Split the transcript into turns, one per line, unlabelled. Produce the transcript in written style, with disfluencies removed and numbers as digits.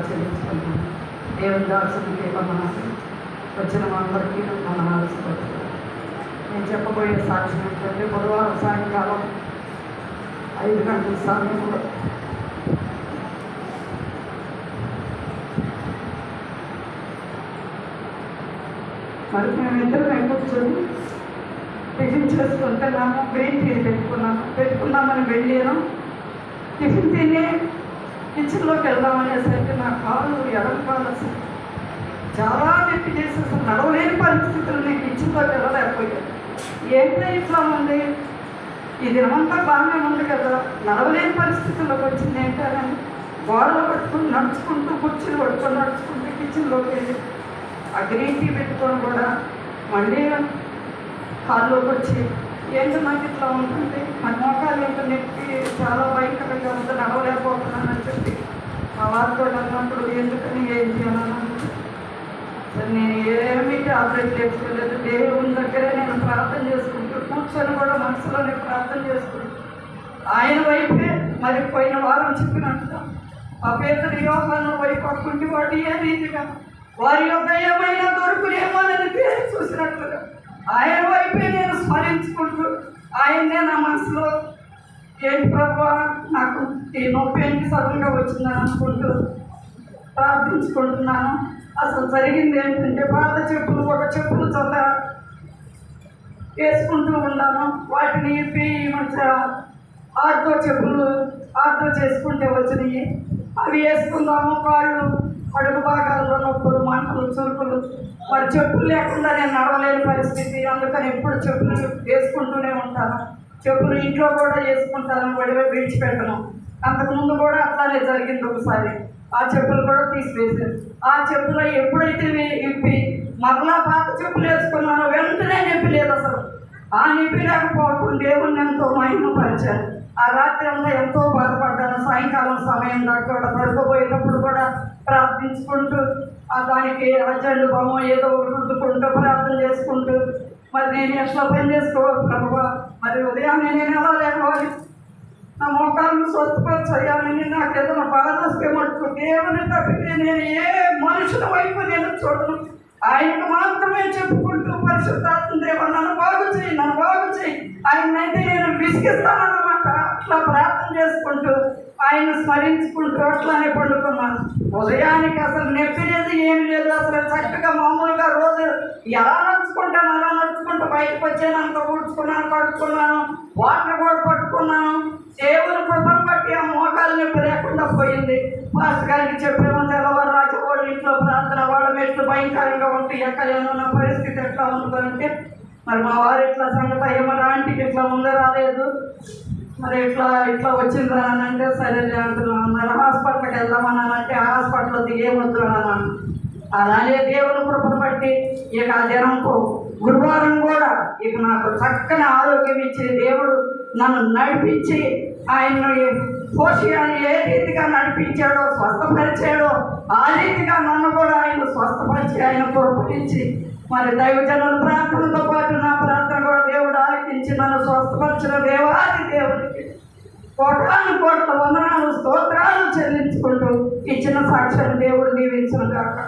చెల్లించుకుంటున్నాను. దేవుని దాసునికి వందనాలు. వచ్చిన అందరికీ వందనాలు. నేను చెప్పబోయే సాక్ష్యం ఏంటంటే బుధవారం సాయంకాలం 5 గంటల సమయంలో మరి మేమిద్దరం కూర్చొని టిఫిన్ చేసుకుంటున్నాము. గ్రీన్ టీ పెట్టుకున్నామని వెళ్ళాను. టిఫిన్ తిని కిచెన్లోకి వెళ్దామనేసరికి నా కాలు ఎడమ కాలు అసలు చాలా నొప్పి చేసి అసలు నడవలేని పరిస్థితులు నేను కిచెన్లోకి వెళ్ళలేకపోయాను. ఏంటో ఇట్లా ఉంది, ఈ దినమంతా బాగానే ఉంది కదా, నడవలేని పరిస్థితుల్లోకి వచ్చింది ఏంటని గోడలు పట్టుకుని నడుచుకుంటూ కుర్చీలు పట్టుకొని నడుచుకుంటూ కిచెన్లోకి వెళ్ళి ఆ గ్రీన్ టీ పెట్టుకొని కూడా మళ్ళీ కాల్లోకి వచ్చి ఏంటో నాకు ఇట్లా ఉంటుంది, మన మోకాలు ఏంటో నొప్పి చాలా భయంకరంగా ఉంది, నడవలేకపోతున్నానని చెప్పి మా వారితో అన్నప్పుడు ఎందుకని ఏం చేయాలన్నాను. నేను ఏమీ టాబ్లెట్ వేసుకోలేదు. దేవుని దగ్గరే నేను ప్రార్థన చేసుకుంటూ కూర్చొని కూడా మనసులోనే ప్రార్థన చేసుకుంటూ ఆయన వైపే మరి పోయిన వారం చెప్పినట్టుగా ఆ పేదలు యోహాను వైపు అక్కుంటి వాడు ఏ రీతిగా వారి యొక్క ఏమైనా దొరుకునేమోనని పేరు చూసినట్లుగా ఆయన వైపే నేను స్మరించుకుంటూ ఆయన్నే నా మనసులో ఏంటి ప్రభు నాకు ఈ నొప్పి ఏంటి సడన్గా వచ్చిందని అనుకుంటూ ప్రార్థించుకుంటున్నాను. అసలు జరిగింది ఏంటంటే పాత చెప్పులు ఒక చెప్పులు చొల్ల వేసుకుంటూ ఉన్నాను. వాటిని ఇప్పి మధ్య చెప్పులు ఆర్డర్ చేసుకుంటే వచ్చినాయి. అవి వేసుకుందాము, కాళ్ళు అడుగు భాగాల్లో నొప్పులు, మంటలు, చురుకులు, మరి చెప్పులు లేకుండా నేను నడవలేని పరిస్థితి. అందుకని ఎప్పుడు చెప్పులు వేసుకుంటూనే ఉంటాను. చెప్పులు ఇంట్లో కూడా వేసుకుంటాను, వడివే విడిచిపెట్టను. అంతకుముందు కూడా అట్లానే జరిగింది ఒకసారి. ఆ చెప్పులు కూడా తీసివేశారు. ఆ చెప్పులు ఎప్పుడైతే ఇప్పి మరలా పాత చెప్పులు వేసుకున్నానో వెంటనే నొప్పి లేదు అసలు. ఆ నొప్పి లేకపోవడం దేవుణ్ణి ఎంతో మహిమపరిచాను. ఆ రాత్రి అంతా ఎంతో బాధపడ్డాను. సాయంకాలం సమయం దాకా కూడా పడుకోబోయేటప్పుడు కూడా ప్రార్థించుకుంటూ దానికి అర్జెంట్ బొమ్మ ఏదో రుద్దుకుంటూ ప్రార్థన చేసుకుంటూ మరి నేను ఎట్లా పని చేసుకోవాలి ప్రభువా, మరి ఉదయాన్నే నేను ఎలా లేవాలి, నా మోకాలను స్వస్థపరచాలని నాకు ఏదైనా బాధ వస్తే మటుకు దేవుని తప్పితే నేను ఏ మనుషుల వైపు నేను చూడను. ఆయనకు మాత్రమే చెప్పుకుంటూ పరిశుద్ధాత్మ దేవా నన్ను బాగు చేయి, ఆయనైతే నేను విసిగిస్తానన్నమాట. అట్లా ప్రార్థన చేసుకుంటూ ఆయన స్మరించుకుంటూ అట్లానే పండుకున్నాను. ఉదయానికి అసలు నొప్పి లేదు, ఏమి లేదు. అసలు చక్కగా మామూలుగా రోజు ఎలా నడుచుకుంటాను అలా నడుచుకుంటూ బయటకు వచ్చాను. అంత ఊడ్చుకున్నాను, కడుక్కున్నాను, వాటర్ కూడా పట్టుకున్నాను. దేవుని కృపను బట్టి ఆ మోకాలు నొప్పి లేకుండా పోయింది. మాస్టర్ గారికి చెప్పాము, తెల్లవారు రాజు వాళ్ళ ఇంట్లో ప్రార్థన, వాళ్ళ మెట్లు భయంకరంగా ఉంటే ఎక్కడేమో నా పరిస్థితి ఎట్లా ఉంటుందంటే మరి మా వారు ఇట్లా సంగతి ఏమన్నా ఆంటీకి ఇట్లా ముందే రాలేదు, మరి ఇట్లా వచ్చింది అని అంటే సరే అంటున్నాను. మరి హాస్పిటల్కి వెళ్దామన్నానంటే ఆ హాస్పిటల్లో ఏమొద్దు అన్నాను. అలాగే దేవుని కృపను బట్టి ఇక ఆ దినంకు గురువారం కూడా ఇక నాకు చక్కని ఆరోగ్యం ఇచ్చి దేవుడు నన్ను నడిపించి ఆయన పోషియాన్ని ఏ రీతిగా నడిపించాడో, స్వస్థపరిచాడో ఆ రీతిగా నన్ను కూడా ఆయన స్వస్థపరిచి ఆయన కృపనిచ్చి మరి దైవజనుల ప్రార్థనతో పాటు నా ప్రార్థన కూడా దేవుడు ఆలకించి నన్ను స్వస్థపరిచిన దేవాది దేవుడికి కోట్ల వందనాలు, స్తోత్రాలు చెల్లించుకుంటూ ఇచ్చిన సాక్ష్యాన్ని దేవుడు దీవించును గాక.